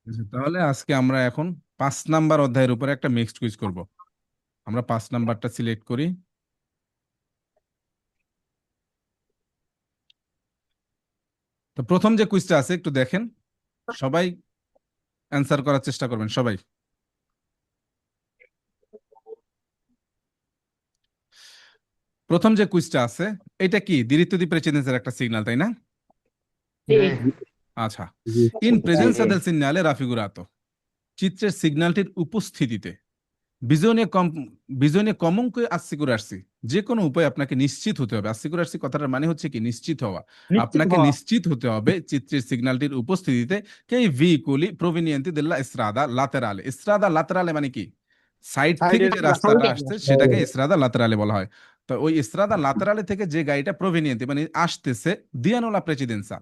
আচ্ছা, তাহলে আজকে আমরা এখন 5 নাম্বার অধ্যায়ের উপরে একটা মিক্সড কুইজ করব। আমরা 5 নাম্বারটা সিলেক্ট করি। তো প্রথম যে কুইজটা আছে একটু দেখেন, সবাই অ্যান্সার করার চেষ্টা করবেন সবাই। প্রথম যে কুইজটা আছে, এটা কি দ্বিতীয় প্রেসিডেন্সের একটা সিগন্যাল, তাই না? জি আচ্ছা। জি ইন জি প্রেজেন্সা দেল সিগনালে রাফিগুরাতো, চিত্রের সিগন্যালটির উপস্থিতিতে বিজনে কম বিজনে কমনকে আসিকুরারসি, যে কোনো উপায় আপনাকে নিশ্চিত হতে হবে। আসিকুরারসি কথাটার মানে হচ্ছে কি নিশ্চিত হওয়া। নিশ্চিত আপনাকে হওয়া। নিশ্চিত হতে হবে চিত্রের সিগন্যালটির উপস্থিতিতে কে ভিকুলি প্রোভিনিয়েন্তি দেল্লা এস্ট্রাদা লাতেরালে। এস্ট্রাদা লাতেরালে মানে কি? সাইড থেকে সাইডের যে রাস্তাটা সামনে আসছে সেটাকে এস্ট্রাদা লাতেরালে বলা হয়। তো ওই এস্ট্রাদা লাতেরালে থেকে যে গাড়িটা প্রোভিনিয়েন্তি মানে আসতেছে, দিয়ানোলা প্রেসিডেন্সা,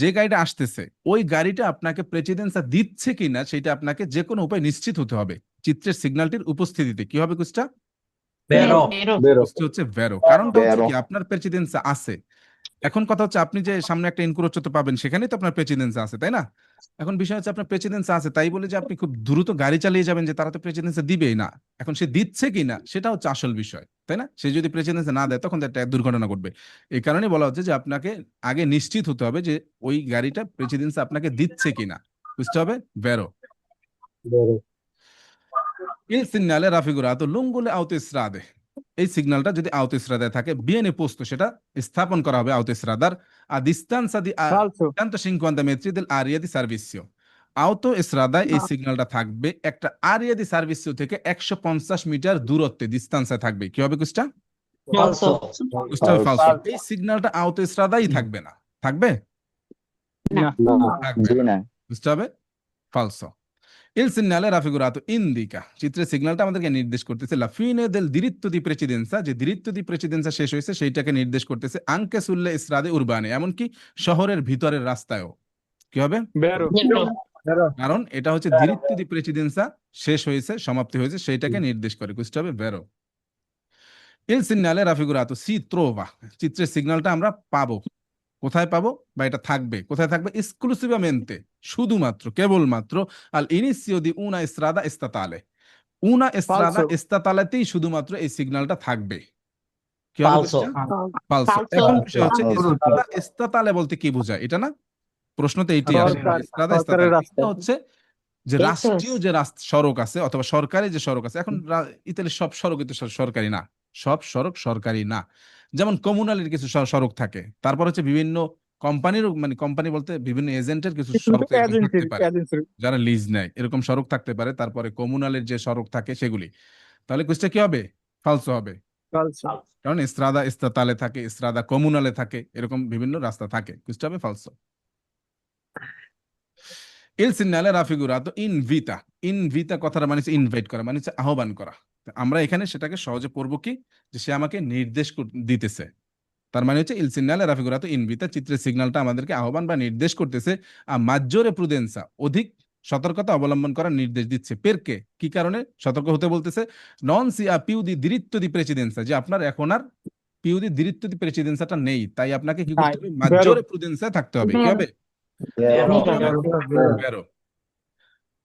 যে গাড়িটা আসতেছে ওই গাড়িটা আপনাকে প্রেসিডেন্সা দিচ্ছে কিনা সেটা আপনাকে যে কোনো উপায় নিশ্চিত হতে হবে চিত্রের সিগন্যালটির উপস্থিতিতে। কি হবে কুচটা? বেরো বেরো কুচটা হচ্ছে ভ্যারো। কারণটা হচ্ছে বেরো কি আপনার প্রেসিডেন্সা আছে। এখন কথা হচ্ছে আপনি যে সামনে একটা ইনক্রোচটা পাবেন সেখানেই তো আপনার প্রেসিডেন্সা আছে, তাই না? এখন বিষয় হচ্ছে আপনার প্রেসিডেন্সা আছে তাই বলে যে আপনি খুব দ্রুত গাড়ি চালিয়ে যাবেন যে তারা তো প্রেসিডেন্সা দিবেই না। এখন সে দিচ্ছে কিনা সেটা হচ্ছে আসল বিষয়, তাই না? সে যদি প্রেসিডেন্সা না দেয় তখন তো একটা দুর্ঘটনা ঘটবে। এই কারণে বলা হচ্ছে যে আপনাকে আগে নিশ্চিত হতে হবে যে ওই গাড়িটা প্রেসিডেন্সা আপনাকে দিচ্ছে কিনা। বুঝতে হবে ভ্যারো। বেরো Il segnale raffigurato lungo le autostrade, এই সিগন্যালটা যদি autostrade থাকে viene posto, সেটা স্থাপন করা হবে autostradar a distanza di ফালসো 150 metri dell'area di servizio। autostradaয় এই সিগন্যালটা থাকবে একটা আরিয়া দি সার্ভিসিও থেকে 150 মিটার দূরত্বে, ডিস্টেন্সে থাকবে। কি হবে কুস্টা? ফালসো কুস্টা হবে ফালসো। এই সিগন্যালটা autostradaয় থাকবে না, থাকবে? না না থাকবে জি না, না বুঝতে হবে ফালসো। Il segnale raffigurato indica, চিত্রের সিগন্যালটা আমাদেরকে নির্দেশ করতেছে la fine del diritto di precedenza, যে diritto di precedenza শেষ হয়েছে সেইটাকে নির্দেশ করতেছে anche sulle strade urbane, এমনকি শহরের ভিতরের রাস্তায়ও। কি হবে? বেরো বেরো বেরো কারণ এটা হচ্ছে diritto di precedenza শেষ হয়েছে, সমাপ্তি হয়েছে, সেইটাকে নির্দেশ করে। বুঝতে হবে ভেরো। Il segnale raffigurato si trova, চিত্রের সিগন্যালটা আমরা পাবো কোথায় পাবো, বা এটা থাকবে কোথায় থাকবে? এক্সক্লুসিভামেন্তে, শুধুমাত্র কেবলমাত্র আল ইনিসিও দি উনা এস্ট্রাদা এস্তাতালে, উনা এস্ট্রাদা ফালসো এস্তাতালেতেই শুধুমাত্র এই সিগন্যালটা থাকবে। কি হবে ফালসো কোশ্চেন? ফালসো। ফালসো এখন বিষয় হচ্ছে ফালসো এস্ট্রাদা এস্তাতালে বলতে কি বোঝায়, এটা না প্রশ্নতে এইটাই আসে। সরকার এস্ট্রাদা সরকারের এস্তাতালে রাস্তা এটা হচ্ছে যে এই তো রাষ্ট্রীয় যে সড়ক আছে অথবা সরকারি যে সড়ক আছে। এখন ইতালির সব সড়ক কিন্তু সরকারি না, সব সড়ক সরকারি না। যেমন কমিউনালির কিছু সড়ক থাকে, তারপর হচ্ছে বিভিন্ন কোম্পানির, মানে কোম্পানি বলতে বিভিন্ন এজেন্টের কিছু সড়ক এরকম থাকতে এজেন্সির পারে, এজেন্সির যারা লিজ নেয়, এরকম সড়ক থাকতে পারে। তারপরে কমিউনালের যে সড়ক থাকে সেগুলি। তাহলে কুইজটা কি হবে? ফালসো হবে। ফালসো কারণ এস্ত্রাদা এস্তাতালে থাকে, এস্ত্রাদা কমিউনালে থাকে, এরকম বিভিন্ন রাস্তা থাকে। কুইজটা হবে ফালসো। Il segnale raffigurato invita, ইনভিতা কথাটা মানে হচ্ছে ইনভাইট করা, মানে হচ্ছে আহ্বান করা। তা আমরা এখানে সেটাকে সহজে পড়বো কি, যে সে আমাকে নির্দেশ দিতেছে। তার মানে হচ্ছে ইল সিগনালে রাফিগুরাতো ইনভিতা, চিত্রের সিগন্যালটা আমাদেরকে আহ্বান বা নির্দেশ করতেছে। মাজ্জোরে প্রুদেন্সা, অধিক সতর্কতা অবলম্বন করার নির্দেশ দিচ্ছে। পেরকে, কি কারণে সতর্ক হতে বলতেছে? নন সি আ পিউ দি দিরিত্ব দি প্রেসিডেন্সা, যে আপনার এখন আর পিউ দি দিরিত্ব দি প্রেসিডেন্সাটা নেই, তাই আপনাকে কি তাই করতে হবে? বেরো মাজ্জোরে প্রুদেন্সা থাকতে হবে। কি হবে? বেরো কি হবে? বেরো বেরো।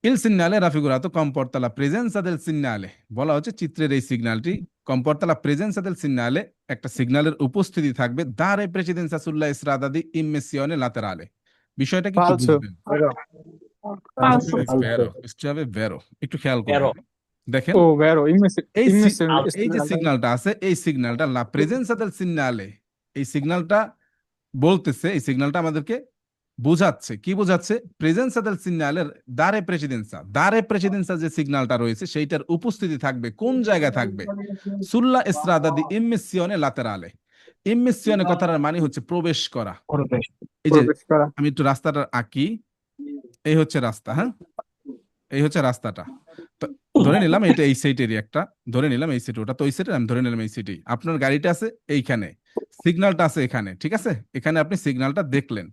Il segnale raffigurato comporta la presenza del segnale, বলা হচ্ছে চিত্রের এই সিগন্যালটি comporta la presenza del segnale, একটা সিগন্যালের উপস্থিতি থাকবে dare precedenza sulla strada di immissione laterale। বিষয়টা কি কি ফালসো বুঝবেন? বেরো ফালসো ভেরো, বুঝতে হবে ভেরো। একটু খেয়াল বেরো করবেন, দেখেন ও বেরো এই এই যে ফালসো সিগন্যালটা আছে, এই সিগন্যালটা la presenza del segnale, এই সিগন্যালটা বলতেছে, এই সিগন্যালটা আমাদেরকে বোঝাচ্ছে, কি বোঝাচ্ছে? প্রেজেন্সা দেল সিগন্যালের দারে প্রেসিডেন্সা যে সিগন্যালটা রয়েছে সেইটার উপস্থিতি থাকবে কোন জায়গায় থাকবে? সুল্লা এস্ট্রাদা দি ইমিসিওনে লাতেরালে। ইমিসিওনে কথাটার মানে হচ্ছে প্রবেশ করা। এই যে প্রবেশ করা আমি একটু রাস্তাটা আঁকি, এই হচ্ছে রাস্তা, হ্যাঁ, এই হচ্ছে রাস্তাটা। তো ধরে নিলাম এটা এই সাইডেরই একটা, ধরে নিলাম এই সাইড, ওটা তো ওই সাইডের, আমি ধরে নিলাম এই সাইডেই। আপনার গাড়িটা আছে এইখানে, সিগন্যালটা আছে এখানে, ঠিক আছে? এখানে আপনি সিগন্যালটা দেখলেন।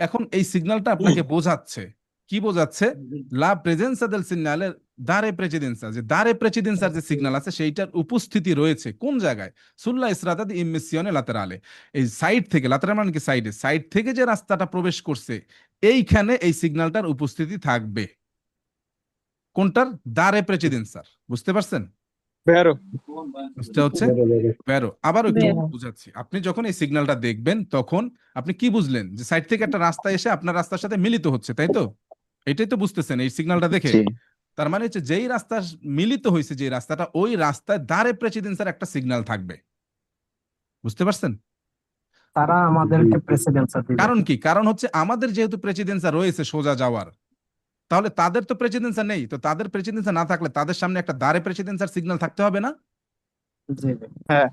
এখন এই সিগন্যালটা আপনাকে বোঝাচ্ছে, কি বোঝাচ্ছে? লা প্রেজেন্সা দেল সিগন্যালের দারে প্রেসিডেন্সা, যে দারে প্রেসিডেন্সার যে সিগন্যাল আছে সেইটার উপস্থিতি রয়েছে কোন জায়গায়? সুল্লা ইসরাতা দি ইমিসিওনে লাতেরালে, এই সাইড থেকে, লাতেরাল মানে কি সাইডে, সাইড থেকে যে রাস্তাটা প্রবেশ করছে এইখানে এই সিগন্যালটার উপস্থিতি থাকবে। কোনটার? দারে প্রেসিডেন্সার। বুঝতে পারছেন? Vero. বুঝতে হচ্ছে Vero, vero. বেরো। আবার একটু বেরো। বুঝাচ্ছি। আপনি যখন এই সিগন্যালটা দেখবেন তখন আপনি কি বুঝলেন? যে সাইড থেকে একটা রাস্তা এসে আপনার রাস্তার সাথে মিলিত হচ্ছে, তাই তো? এটাই তো বুঝতেছেন এই সিগন্যালটা দেখে। জি তার মানে হচ্ছে যেই রাস্তা মিলিত হয়েছে, যে রাস্তাটা, ওই রাস্তায় দারে প্রেসিডেন্সার একটা সিগন্যাল থাকবে। বুঝতে পারছেন? তারা আমাদেরকে প্রেসিডেন্সি দিবে। কারণ কি? কারণ হচ্ছে আমাদের যেহেতু প্রেসিডেন্সার রয়েছে সোজা যাওয়ার, তাহলে তাদের তো প্রেসিডেন্সার নেই। তো তাদের প্রেসিডেন্সার না থাকলে তাদের সামনে একটা দারে প্রেসিডেন্সার সিগন্যাল থাকতে হবে না? জি হ্যাঁ,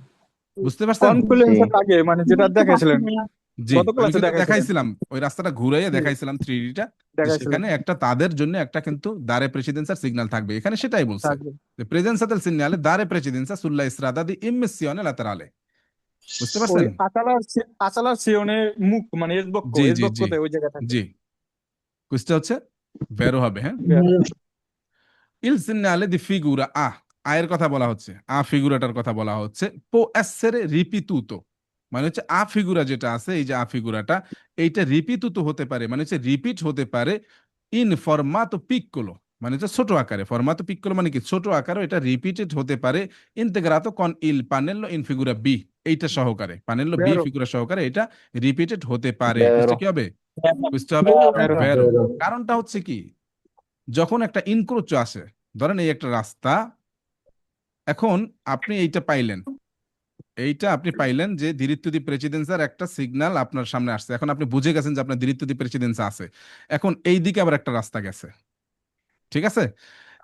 বুঝতে পারছেন? কনফ্লুয়েন্সের আগে মানে যেটা দেখাইছিলেন জি, গত আমি ক্লাসে কিন্তু দেখাইছিলেন। দেখাইছিলাম, ওই রাস্তাটা ঘুরাইয়ে জি, দেখাইছিলাম 3D টা, যে দেখাইছিলেন সেখানে একটা তাদের জন্য একটা কিন্তু দারে প্রেসিডেন্সার সিগন্যাল থাকবে। এখানে সেটাই বলছে থাকবে। যে প্রেজেন্সা del segnale dare precedenza sulla strada di immissione laterale। বুঝতে ওই পারছেন? আচালার সিওনে মুখ মানে জি জি জি এসবক্কতে ওই জায়গায় থাকবে। জি, কুইজটা হচ্ছে বেরো হবে। হ্যাঁ, Vero. il segnale di figura A, আয়ের কথা বলা হচ্ছে, আ ফিগুরাটার কথা বলা হচ্ছে। può essere ripetuto, মানে হচ্ছে আ ফিগুরা যেটা আছে, এই যে আ ফিগুরাটা, এইটা রিপিতুতো হতে পারে, মানে হচ্ছে রিপিট হতে পারে ইন ফরমাতো পিক্কোলো, মানে হচ্ছে ছোট আকারে। ফরমাতো পিক্কোলো মানে কি? ছোট আকারে। এটা রিপিটেড হতে পারে ইন্তেগ্রাতো কন ইল পানেল্লো ইন ফিগুরা বি, এইটা সহকারে, পানেল্লো বি Vero. ফিগুরা সহকারে এটা রিপিটেড হতে পারে। বেরো কুইজটা কি হবে? বুঝতে হবে Vero. ভেরো। Vero. কারণটা হচ্ছে কি, যখন একটা ইনক্রোচ আসে, ধরেন এই একটা রাস্তা, এখন আপনি এইটা পাইলেন, এইটা আপনি পাইলেন যে দিরিত্তু দি প্রেসিডেন্সার একটা সিগন্যাল আপনার সামনে আসছে। এখন আপনি বুঝে গেছেন যে আপনার দিরিত্তু দি প্রেসিডেন্সা আছে। এখন এই দিকে আবার একটা রাস্তা গেছে, ঠিক আছে?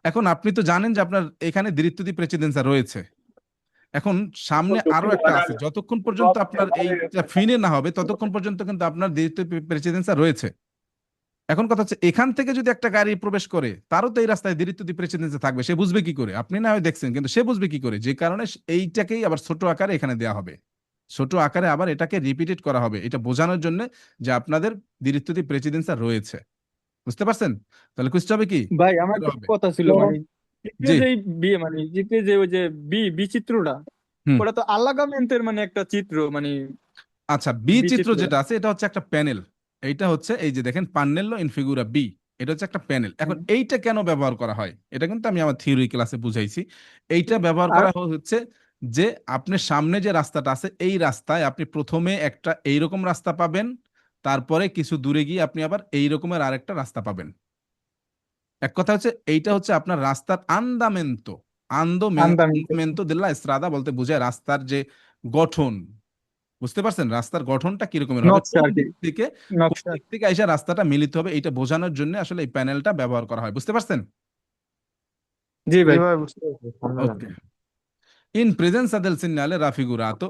এখন আপনি তো জানেন যে আপনার এখানে দিরিত্তু দি প্রেসিডেন্সা রয়েছে। এখন সামনে আরো একটা আছে, যতক্ষণ পর্যন্ত আপনার এইটা ফিনে না হবে ততক্ষণ পর্যন্ত কিন্তু আপনার দিরিত্তু প্রেসিডেন্সা রয়েছে। এখন কথা হচ্ছে, এখান থেকে যদি একটা গাড়ি প্রবেশ করে, তারও তো এই রাস্তায় দিরিত্তু দি প্রেসিডেন্সি থাকবে। সে বুঝবে কি করে? আপনি না হয় দেখছেন, কিন্তু সে বুঝবে কি করে? যে কারণে এইটাকেই আবার ছোট আকারে এখানে দেওয়া হবে, ছোট আকারে আবার এটাকে রিপিটেড করা হবে, এটা বোঝানোর জন্য যে আপনাদের দিরিত্তু দি প্রেসিডেন্সি রয়েছে। বুঝতে পারছেন? তাহলে কুইজটা হবে কি? ভাই আমার এটা একটা হবে। কথা ছিল মানে জি, যে জিতে যে ওই যে বিচিত্রটা হুম, ওটা তো আল্লাগামেন্টের মানে একটা চিত্র মানে আচ্ছা, বি চিত্র বিচিত্র। যেটা আছে এটা হচ্ছে একটা প্যানেল। এইটা হচ্ছে এই যে দেখেন পান্নেল্লো ইন ফিগুরা বি, এটা হচ্ছে একটা প্যানেল। এখন এইটা কেন ব্যবহার করা হয় এটা কিন্তু আমি আমার থিওরি ক্লাসে বুঝাইছি। এইটা ব্যবহার আর করা হচ্ছে যে আপনার সামনে যে রাস্তাটা আছে, এই রাস্তায় আপনি প্রথমে একটা এইরকম রাস্তা পাবেন, তারপরে কিছু দূরে গিয়ে আপনি আবার এই রকমের আরেকটা রাস্তা পাবেন। এক কথা হচ্ছে এইটা হচ্ছে আপনার রাস্তার আন্দামেন্তো, আন্দামিতে আন্দামেন্তো দেল্লা স্ত্রাদা বলতে বোঝায় রাস্তার যে গঠন। বুঝতে পারছেন? রাস্তার গঠনটা কিরকমের হবে, নকশা আর কি, কোন নকশা। দিক থেকে এসে রাস্তাটা মিলিত হবে, এইটা বোঝানোর জন্য আসলে এই প্যানেলটা ব্যবহার করা হয়। বুঝতে পারছেন? জি ভাই। এইভাবে বুঝতে পারছি, সামনে ওকে। ইন প্রেজেন্সা del segnale raffigurato,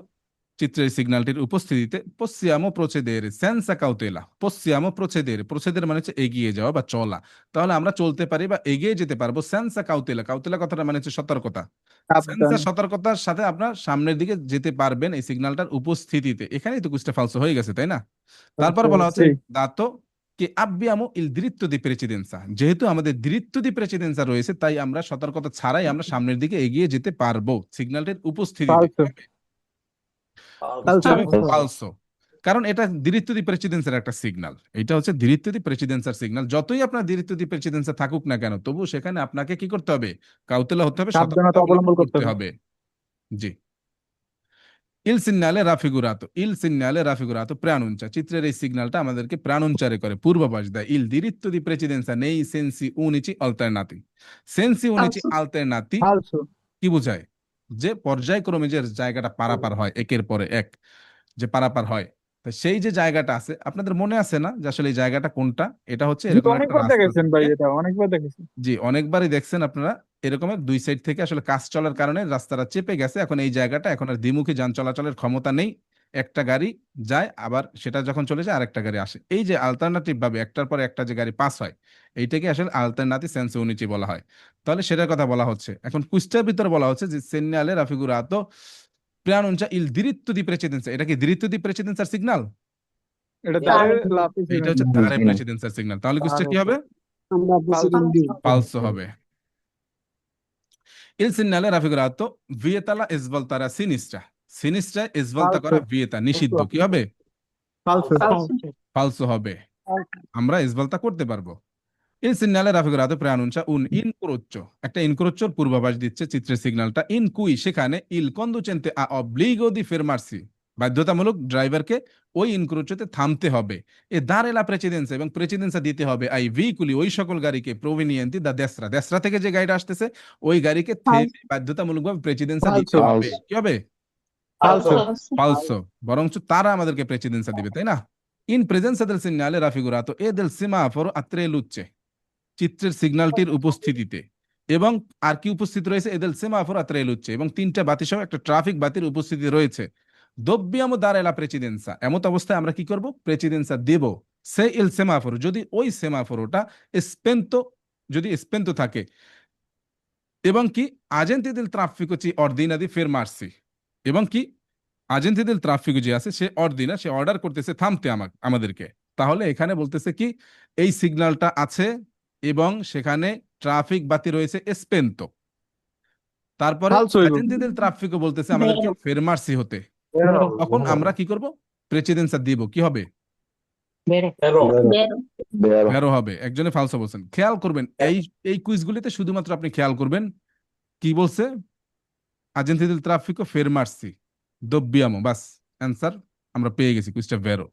চিত্রের সিগন্যালটির উপস্থিতিতে possiamo procedere senza cautela। possiamo procedere, procedere মানে হচ্ছে এগিয়ে যাওয়া বা চলা। তাহলে আমরা চলতে পারি বা এগিয়ে যেতে পারবো senza cautela। কাউতেলা কথাটা মানে হচ্ছে সতর্কতা। সাবধান। সেন্সা সতর্কতার সাথে আপনার সামনের দিকে যেতে পারবেন এই সিগন্যালটার উপস্থিতিতে। এখানেই তো কুইজটা ফালসো হয়ে গেছে, তাই না? তারপর বলা হচ্ছে জি, দাতো কে abbiamo il diritto di precedenza, যেহেতু আমাদের diritto di precedenza রয়েছে, তাই আমরা সতর্কতা ছাড়াই আমরা সামনের দিকে এগিয়ে যেতে পারবো সিগন্যালটির উপস্থিতিতে। ফালসো বুঝতে হবে ফালসো ফালসো। কারণ এটা diritto di precedenza একটা সিগন্যাল, এটা হচ্ছে diritto di precedenza সিগন্যাল। যতই আপনার diritto di precedenza থাকুক না কেন, তবু সেখানে আপনাকে কি করতে হবে? কাউতেলা হতে হবে, সতর্কতা সাবধানতা অবলম্বন অবলম্বন করতে করতে হবে। হবে। জি। ইল সিগনালে রাফিগুরাতো প্রানুঞ্চা, চিত্রের এই সিগন্যালটা আমাদেরকে প্রানুঞ্চারে করে, পূর্বাভাস দেয়। ইল diritto di precedenza nei sensi unici alternati। সেন্সি উনিচি আলটারনাতি ফালসো কি বোঝায়? যে পর্যায়ক্রমে যে জায়গাটা পারাপার হয়, একের পরে এক যে পারাপার হয়, তো সেই যে জায়গাটা আছে, আপনাদের মনে আছে না যে আসলে এই জায়গাটা কোনটা? এটা হচ্ছে জি, এরকম একটা অনেকবার রাস্তা দেখেছেন ভাই, থেকে, এটা অনেকবার দেখেছেন। জি অনেকবারই দেখছেন আপনারা, এরকমের দুই সাইড থেকে আসলে কাজ চলার কারণে রাস্তাটা চেপে গেছে। এখন এই জায়গাটা এখন আর দ্বিমুখী যান চলাচলের ক্ষমতা নেই, একটা গাড়ি যায়, আবার সেটা যখন চলে যায় আরেকটা গাড়ি আসে। এই যে আলটারনেটিভ ভাবে একটার পর একটা যে গাড়ি পাস হয়, এইটাকে আসলে আলটারনাতি সেন্স ইউনিটি বলা হয়। তাহলে সেটার কথা বলা হচ্ছে। এখন কুইজটার ভিতরে বলা হচ্ছে যে সেন্যালে রাফিগুরাতো প্রানুঞ্চা ইল diritto di precedenza, এটা কি diritto di precedenza সিগন্যাল? এটা দাঁড়ে লাভ এইটা হচ্ছে দারে প্রেসিডেন্সিয়াল সিগন্যাল। তাহলে কুইজটা কি হবে? ফালসো হবে। Il segnale raffigurato vieta la svoltare a sinistra, sinistra svolta করা vieta, নিষিদ্ধ। কি হবে? ফালসো। ফালসো হবে। আমরা স্ভলতা করতে পারবো। Il segnale raffigurato preannuncia un incrocio, একটা ইনক্রোচোর পূর্বাভাস দিচ্ছে চিত্রের সিগন্যালটা, ইন কুই সেখানে ইল কন্ডুচেন্তে আ অব্লিগো দি ফেরমার্সি, বাধ্যতামূলক ড্রাইভারকে ওই ইনক্রোচোতে থামতে হবে, এ দাঁড়ে লা প্রেসিডেন্সা, এবং প্রেসিডেন্সা দিতে হবে আই ভেহিকুলি ওই সকল গাড়িকে প্রোভিনিয়েন্তি দা দেসরা, দেসরা থেকে যে গাড়িটা আসতেছে ওই গাড়িকে থেমে বাধ্যতামূলকভাবে প্রেসিডেন্সা দিতে Falso. হবে। কি হবে? Falso. falso, ফালসো, বরঞ্চ তারা আমাদেরকে প্রেসিডেন্সা দিবে, তাই না? ইন প্রেজেন্সা দেল সিগনালে রাফিগুরাতো এ দেল সিমাফোরো a tre luce, চিত্রের সিগন্যালটির উপস্থিতিতে, এবং আর কি উপস্থিত রয়েছে? এদেল সেমাফোর আত্রে লুচ্ছে, এবং তিনটা বাতি সহ একটা ট্রাফিক বাতির উপস্থিতি রয়েছে। দব্বিয়ামো দাঁড়ালা প্রেসিডেন্সা, এমত অবস্থায় আমরা কি করব? প্রেসিডেন্সা দেব। সে ইল সেমাফোর, যদি ওই সেমাফোরটা স্পেন্তো, যদি স্পেন্তো থাকে, এবং কি আগেন্তি দিল ট্রাফিকো চি অর্দিনা দি ফেরমার্সি, এবং কি আগেন্তি দিল ট্রাফিকো যে আছে সে অর্দিনা, সে অর্ডার করতেছে থামতে আমাদেরকে। তাহলে এখানে বলতেছে কি এই সিগন্যালটা আছে এবং সেখানে ট্রাফিক বাতি রয়েছে স্পেন্তো, তারপরে Falso হইব। আগেন্তি দিল ট্রাফিকো বলতেছে আমাদেরকে vero, ফেরমার্সি হতে, vero, তখন আমরা কি করব? প্রেসিডেন্সা দিব। কি হবে? vero, ভেরো হবে। একজনে ফালসো বলছেন। খেয়াল করবেন এই কুইজগুলিতে শুধুমাত্র আপনি খেয়াল করবেন কি বলছে? আগেন্তি দিল ট্রাফিকো ফেরমার্সি দব্বিয়ামো, বাস অ্যান্সার আমরা পেয়ে গেছি, কুইজটা ভেরো।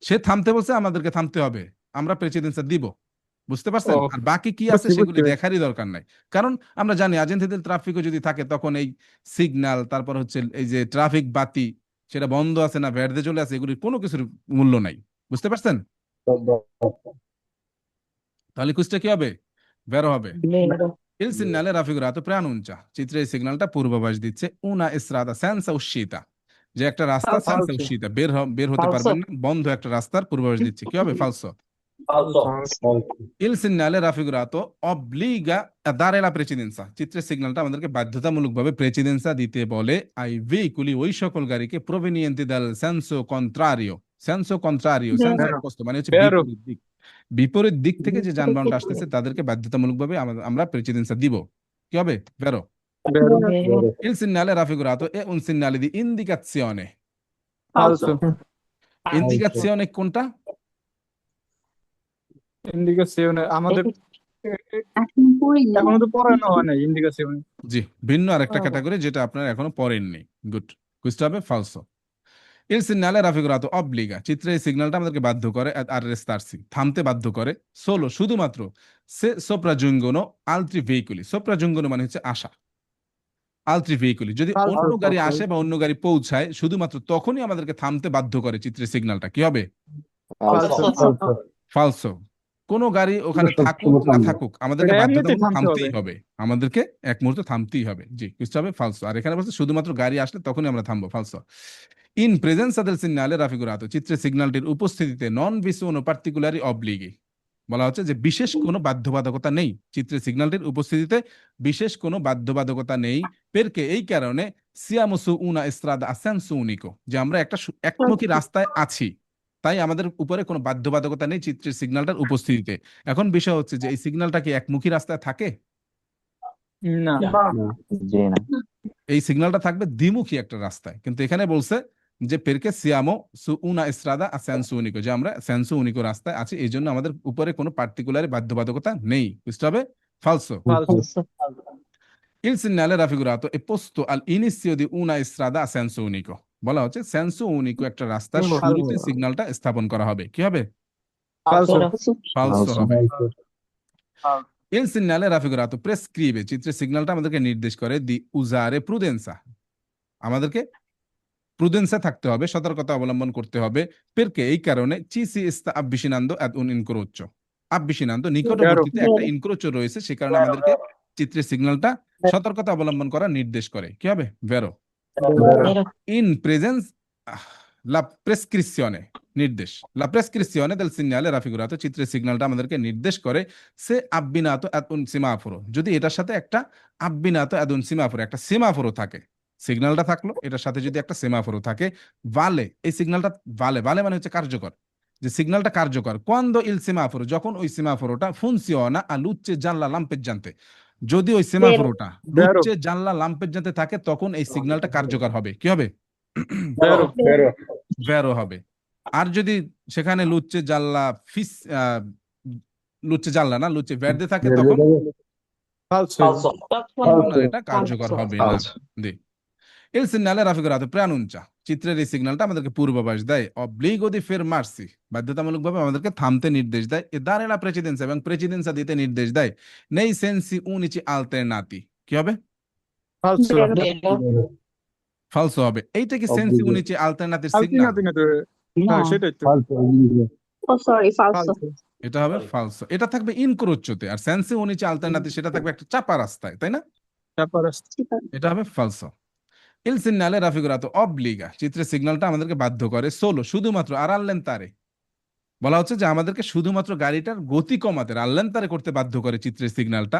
সে থামতে বলছে, আমাদেরকে থামতে হবে, আমরা প্রেসিডেন্সা দিব। বুঝতে পারছেন? ও, আর বাকি কি আছে বুঝছি, সেগুলি বুঝছি। দেখারই দরকার নাই, কারণ আমরা জানি আর্জেন্টিনার ট্রাফিকও যদি থাকে তখন এই সিগন্যাল, তারপর হচ্ছে এই যে ট্রাফিক বাতি, সেটা বন্ধ আছে না ভের্দে চলে আছে, এগুলির কোনো কিছুর মূল্য নাই। বুঝতে পারছেন? তাহলে কুইজটা কি হবে? বেরো হবে। vero, Il segnale raffigurato preannuncia, চিত্রে এই সিগন্যালটা পূর্বাভাস দিচ্ছে una strada senza uscita, যে একটা রাস্তা Falso. senza Falso. uscita, বের হতে Falso. পারবেন না, বন্ধ একটা রাস্তার পূর্বাভাস দিচ্ছে। কি হবে? ফালসো। Falso. Il segnale raffigurato obbliga a dare la precedenza, চিত্রের সিগন্যালটা আমাদেরকে বাধ্যতামূলকভাবে প্রেসিডেন্সা দিতে বলে ai veicoli ওই সকল গাড়িকে provenienti dal senso contrario, senso contrario, senso Vero. opposto মানে হচ্ছে Vero. বিপরীত দিক, বিপরীত দিক থেকে যে যানবাহনটা আসতেছে তাদেরকে বাধ্যতামূলকভাবে আমরা প্রেসিডেন্সা দিব। কি হবে? ভেরো। Vero. vero, Il segnale raffigurato è un segnale di indicazione, Falso. indicazione কোনটা? ইন্ডিকেশনে আমাদের এখন পড়িনি। এখনো তো পড়ানো হয় নাই ইন্ডিকেশনে। জি, ভিন্ন আরেকটা ও। ক্যাটাগরি যেটা আপনারা এখনো পড়েননি। গুড, কুইজটা হবে ফালসো। Il segnale raffigurato obbliga, চিত্রে এই সিগন্যালটা আমাদেরকে বাধ্য করে arrestarsi, থামতে বাধ্য করে, solo শুধুমাত্র se sopraggiungono altri veicoli, sopraggiungono মানে হচ্ছে আসা, altri veicoli যদি Falso. অন্য গাড়ি আসে বা অন্য গাড়ি পৌঁছায় শুধুমাত্র তখনই আমাদেরকে থামতে বাধ্য করে চিত্রের সিগন্যালটা। কি হবে? Falso. ফালসো। কোন গাড়ি ওখানে থাকুক না থাকুক আমাদেরকে এটা এমনিতেই বাধ্যতামূলক থামতে থামতেই হবে, আমাদেরকে এক মুহূর্ত থামতেই হবে। জি, কিছু হবে ফালসো। আর এখানে বলছে শুধুমাত্র গাড়ি আসলে তখনই আমরা থামবো, ফালসো। ইন প্রেজেন্সা দেল সিগনালে রাফিগুরাতো, চিত্রের সিগন্যালটির উপস্থিতিতে নন ভি সোনো পার্টিকুলারি অবলিগি, বলা হচ্ছে যে বিশেষ কোনো বাধ্যবাধকতা নেই, চিত্রের সিগন্যালটির উপস্থিতিতে বিশেষ কোনো বাধ্যবাধকতা নেই। পেরকে এই কারণে সিয়ামো সু উনা এস্ট্রাদা আসেনসো উনিকো, যে আমরা একটা একমুখী রাস্তায় আছি, তাই আমাদের উপরে কোনো বাধ্যবাধকতা নেই চিত্রের সিগন্যালটার উপস্থিতিতে। এখন বিষয় হচ্ছে যে এই সিগন্যালটা কি একমুখী রাস্তায় থাকে? না। এই সিগন্যালটা থাকবে দ্বিমুখী একটা রাস্তায়, কিন্তু এখানে বলছে যে পেরকে সিয়ামো সু উনা এস্ট্রাদা আসেনসো উনিকো, যে আমরা সেন্সো উনিকো রাস্তায় আছি, এই জন্য আমাদের উপরে কোনো পার্টিকুলার বাধ্যবাধকতা নেই। বুঝতে হবে? ফালসো। Falso. Il segnale raffigurato è posto all'inizio di una strada a senso unico, বলা হচ্ছে সেন্সো উনিকো একটা রাস্তার শুরুতে সিগন্যালটা স্থাপন করা হবে। কি হবে? Falso. ফালসো হবে। Il segnale raffigurato prescrive, চিত্রের সিগন্যালটা আমাদেরকে নির্দেশ করে দি usare prudenza, আমাদেরকে প্রুডেন্সে থাকতে হবে, সতর্কতা অবলম্বন করতে হবে। পেরকে এই কারণে ci si sta avvicinando ad un incrocio, avvicinando নিকটবর্তীতে একটা ইনক্রোচো রয়েছে, সে কারণে আমাদেরকে চিত্রের সিগন্যালটা সতর্কতা অবলম্বন করার নির্দেশ করে। কি হবে? ভেরো। vero, In presenza la prescrizione, নির্দেশ, la prescrizione del segnale raffigurato, চিত্রের সিগন্যালটা আমাদেরকে নির্দেশ করে সে abbinato ad un semaforo, যদি এটার সাথে একটা abbinato ad un semaforo, একটা সেমাফোরও থাকে, সিগন্যালটা থাকলো এটার সাথে যদি একটা সেমাফোরও থাকে, ভালে, এই সিগন্যালটা ভালে, ভালে মানে হচ্ছে কার্যকর, যে সিগন্যালটা কার্যকর quando il semaforo, যখন ওই সেমাফোরোটা funziona a luce gialla lampeggiante, যদি ওই সেমাফোরোটা Vero. লুচে জানলা লাম্পেজ্জান্তে থাকে তখন এই সিগন্যালটা কার্যকর হবে। কি হবে? Vero. ভেরো হবে। আর যদি সেখানে লুচ্ছে জানলা লুচে জানলা না, লুচে ভের্দে থাকে তখন falso, তখন আর এটা কার্যকর হবে না। Falso. জি। Il segnale raffigurato preannuncia, চিত্রের এই সিগন্যালটা আমাদেরকে পূর্বাভাস দেয়। অব্লিগো দি ফেরমার্সি, বাধ্যতামূলকভাবে আমাদেরকে থামতে নির্দেশ দেয়। এ দারে লা প্রেসিডেন্সা, এবং প্রেসিডেন্সা দিতে নির্দেশ দেয়। নেই সেন্সি উনিচি আলটারনাতি, কি হবে? falso, vero, ফালসো হবে। এইটা কি সেন্সি উনিচি আলটারনাতির সিগন্যাল? alternate না তো no, হ্যাঁ সেটাই তো Oh, sorry, falso. falso, এটা হবে ফালসো। এটা থাকবে ইনক্রোচোতে, আর সেন্সি উনিচি আলটারনাতি সেটা থাকবে একটা চাপা রাস্তায়, তাই না? তারপর এটা হবে ফালসো। ইল সিগনালে রাফিগুরাতো অবলিগা, চিত্রের সিগন্যালটা আমাদেরকে বাধ্য করে সোলো, শুধুমাত্র আর আল্লেন্তারে, বলা হচ্ছে যে আমাদেরকে শুধুমাত্র গাড়িটার গতি কমাতে আল্লেন্তারে করতে বাধ্য করে চিত্রের সিগন্যালটা।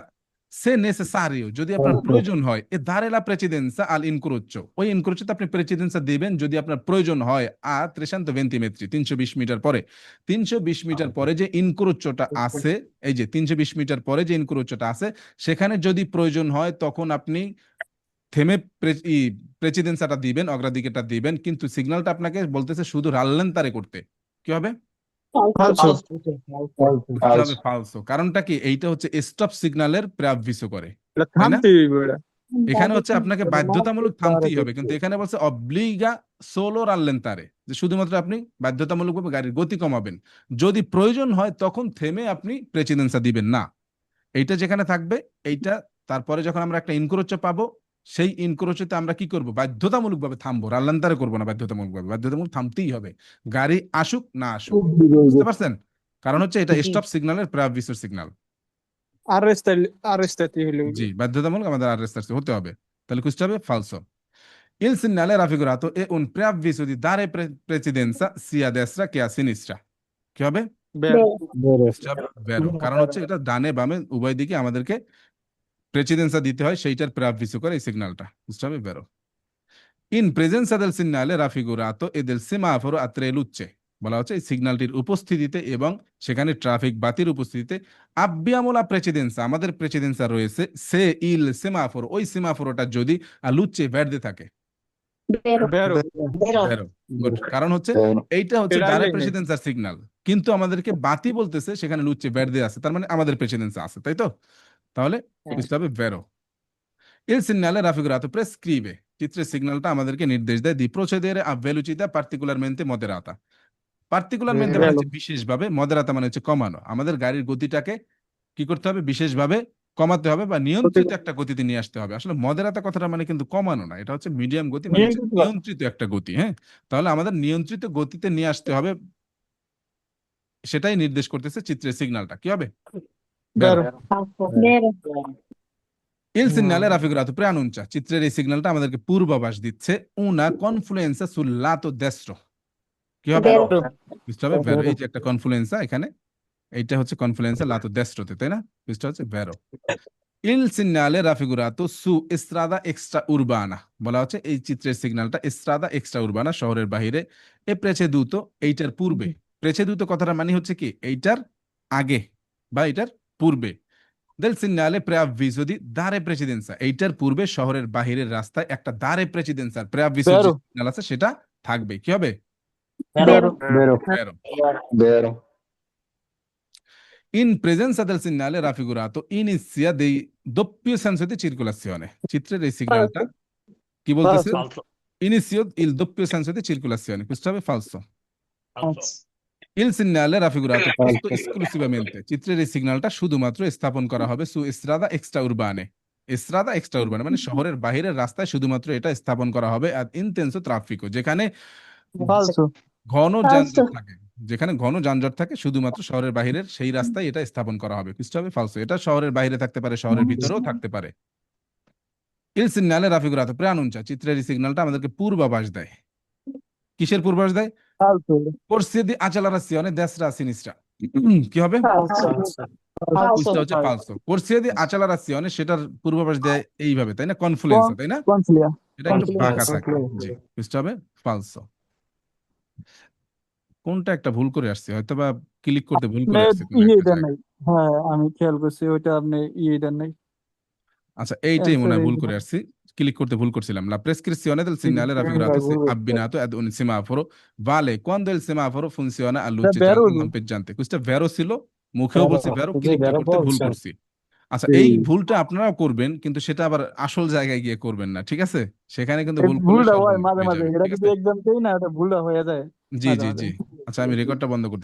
সে নেসেসারিও, যদি আপনার প্রয়োজন হয়, এ দারেলা প্রেসিডেন্সা আল ইনক্রোচো, ওই ইনক্রোচোতে আপনি প্রেসিডেন্সা দিবেন যদি আপনার প্রয়োজন হয়। আ 320 metri, 320 মিটার পরে, 320 মিটার পরে যে ইনক্রোচোটা আছে, এই যে 320 মিটার পরে যে ইনক্রোচোটা আছে, সেখানে যদি প্রয়োজন হয় তখন আপনি থেমে প্রেসিডেন্সাটা দিবেন, অগ্রাধিকারটা দিবেন, কিন্তু সিগন্যালটা আপনাকে বলতেছে শুধু রাল্লেন্তারে করতে। কি হবে? falso, কি হবে? ফালসো। কারণটা কি? এইটা হচ্ছে স্টপ সিগন্যালের প্রাভিসো করে, এটা তাই না? থামতেই হবে এটা এখানে হচ্ছে আপনাকে বাধ্যতামূলক থামতেই হবে, কিন্তু এখানে বলছে অব্লিগা সোলো রাল্লেন্তারে, যে শুধুমাত্র আপনি বাধ্যতামূলকভাবে গাড়ির গতি কমাবেন, যদি প্রয়োজন হয় তখন থেমে আপনি প্রেসিডেন্সা দিবেন না। এইটা যেখানে থাকবে, এইটা তারপরে যখন আমরা একটা ইনক্রোচো পাবো, সেই ইনক্রোচোতে আমরা কি করব? বাধ্যতামূলকভাবে থামবো, রাল্লান্তারে করবো না, বাধ্যতামূলকভাবে, বাধ্যতামূলক থামতেই হবে, গাড়ি আসুক না আসুক। বুঝতে পারছেন? কারণ হচ্ছে এটা স্টপ সিগন্যালের প্রাভিসোর সিগন্যাল। arrestati হলো জি, বাধ্যতামূলক আমাদের আররেস্ট হতে হবে। তাহলে কুছটা হবে ফালসো। Il segnale raffigurato è un preavviso di dare precedenza sia a destra che a sinistra. কি হবে? বের কুছটা হবে vero, কারণ হচ্ছে এটা ডানে বামে উভয় দিকে আমাদেরকে প্রেসিডেন্সা দিতে হয়, সেইটার প্রাভিসো করে এই সিগন্যালটা। কুছটা হবে vero. In presenza del segnale raffigurato e del semaforo a tre luce, বলা হচ্ছে এই সিগন্যালটির উপস্থিতিতে এবং সেখানে ট্রাফিক বাতির উপস্থিতিতে abbiamo la precedenza, আমাদের প্রেসিডেন্সা রয়েছে, সে ইল সেমাফোর, ওই সেমাফোরটা যদি লুচে ভের্দে থাকে। Vero. বের vero, Vero. Good. কারণ হচ্ছে এইটা হচ্ছে এটা ডাইরেক্ট আইলেই নেই। প্রেসিডেন্সার সিগন্যাল, কিন্তু আমাদেরকে বাতি বলতেছে সেখানে লুচে ভের্দে আছে, তার মানে আমাদের প্রেসিডেন্সা আছে, তাই তো? তাহলে বুঝতে হবে ভেরো। Il segnale raffigurato prescrive, চিত্রের সিগন্যালটা আমাদেরকে নির্দেশ দেয় di procedere a velocità particolarmente moderata. পার্টিকুলারমেন্টে মানে হচ্ছে বিশেষভাবে, মডারাতা মানে হচ্ছে কমানো। আমাদের গাড়ির গতিটাকে কি করতে হবে? বিশেষভাবে কমাতে হবে বা নিয়ন্ত্রিত একটা গতিতে নিয়ে আসতে হবে। আসলে মডারাতা কথাটা মানে কিন্তু কমানো না, এটা হচ্ছে মিডিয়াম গতি, মানে হচ্ছে নিয়ন্ত্রিত। নিয়ন্ত্রিত একটা গতি। হ্যাঁ, তাহলে আমাদের নিয়ন্ত্রিত গতিতে নিয়ে আসতে হবে, সেটাই নির্দেশ করতেছে চিত্রের সিগন্যালটা। কি হবে? বের falso, Vero. Il segnale raffigurato preannuncia, চিত্রের এই সিগন্যালটা আমাদেরকে পূর্বাভাস দিচ্ছে una confluenza sul lato destro। কি হবে? Vero. বুঝতে হবে ভেরো। এই যে একটা কনফ্লুয়েন্সা এখানে, এইটা হচ্ছে কনফ্লুয়েন্সা লাতো ডেস্ট্রোতে, তাই না? বুঝতে হচ্ছে ভেরো। Il segnale raffigurato su strada extra urbana, বলা হচ্ছে এই চিত্রের সিগন্যালটা strada extra urbana, শহরের বাইরে, এ preceduto, এইটার পূর্বে। preceduto কথাটা মানে হচ্ছে কি? এইটার আগে বা এইটার পূর্বে। del segnale preavviso di dare precedenza, এইটার পূর্বে শহরের বাহিরের রাস্তায় একটা dare precedenza preavviso যে Vero. সিগন্যাল আছে সেটা থাকবে। কি হবে? Vero. ভেরো। Vero. In presenza del segnale raffigurato inizia dei doppio senso di circolazione, চিত্রের এই সিগন্যালটা কি বলতেছে? Inizio il doppio senso di circolazione, questo è falso. falso, Il segnale raffigurato posto esclusivamente, চিত্রের এই সিগন্যালটা শুধুমাত্র স্থাপন করা হবে su strada extraurbane, strada extraurbane মানে শহরের বাহিরের রাস্তায় শুধুমাত্র এটা স্থাপন করা হবে ad intenso traffico, যেখানে falso ঘন Falso. যানজট থাকে, যেখানে ঘন যানজট থাকে শুধুমাত্র শহরের বাহিরের সেই রাস্তায় এটা স্থাপন করা হবে। কিছু হবে ফালসো, এটা শহরের বাইরে থাকতে পারে, শহরের ভিতরেও থাকতে পারে। Il segnale raffigurato preannuncia, চিত্রের এই সিগন্যালটা আমাদেরকে পূর্বাভাস দেয়। কিসের পূর্বাভাস দেয়? falso corsia di accelerazione destra a sinistra, কি হবে? falso, বুঝতে হচ্ছে ফালসো। corsia di accelerazione সেটার পূর্বাভাস দেয় এইভাবে, তাই না? কনফ্লুয়েন্সা, তাই না? কনফ্লিয়া এটা একটু বাঁকা থাকে। জি, বুঝতে হবে ফালসো। কোনটা একটা ভুল করে আসছে, হয়তো বা ক্লিক করতে ভুল করে আসছে কোনো একটা ইয়েটা জায়গায়। নাই হ্যাঁ আমি খেয়াল করছি ওইটা আপনি ইয়েটা নাই আচ্ছা, এইটাই মনে হয় Answer ভুল এই করে আসছি, ক্লিক করতে ভুল করছিলাম। La prescrizione del segnale raffigurato se abbinato ad un semaforo vale quando il semaforo funziona a luce vero gialla lui. lampeggiante. Questo è vero ছিল, মুখেও বলছি বেরো, জি, ক্লিকটা বেরো করতে ভুল বলছেন। করছি। আচ্ছা, এই ভুলটা আপনারাও করবেন, কিন্তু সেটা আবার আসল জায়গায় গিয়ে করবেন না, ঠিক আছে? সেখানে কিন্তু এই ভুল করলে ভুলটা সব হয় ভুল মাঝে হয়ে মাঝে, যাবে, এটা ঠিক যদি আছে? এক্সাম দেই না, এটা ভুলটা হয়ে যায় জি মাঝে জি মাঝে। জি। আচ্ছা, আমি রেকর্ডটা বন্ধ করছি।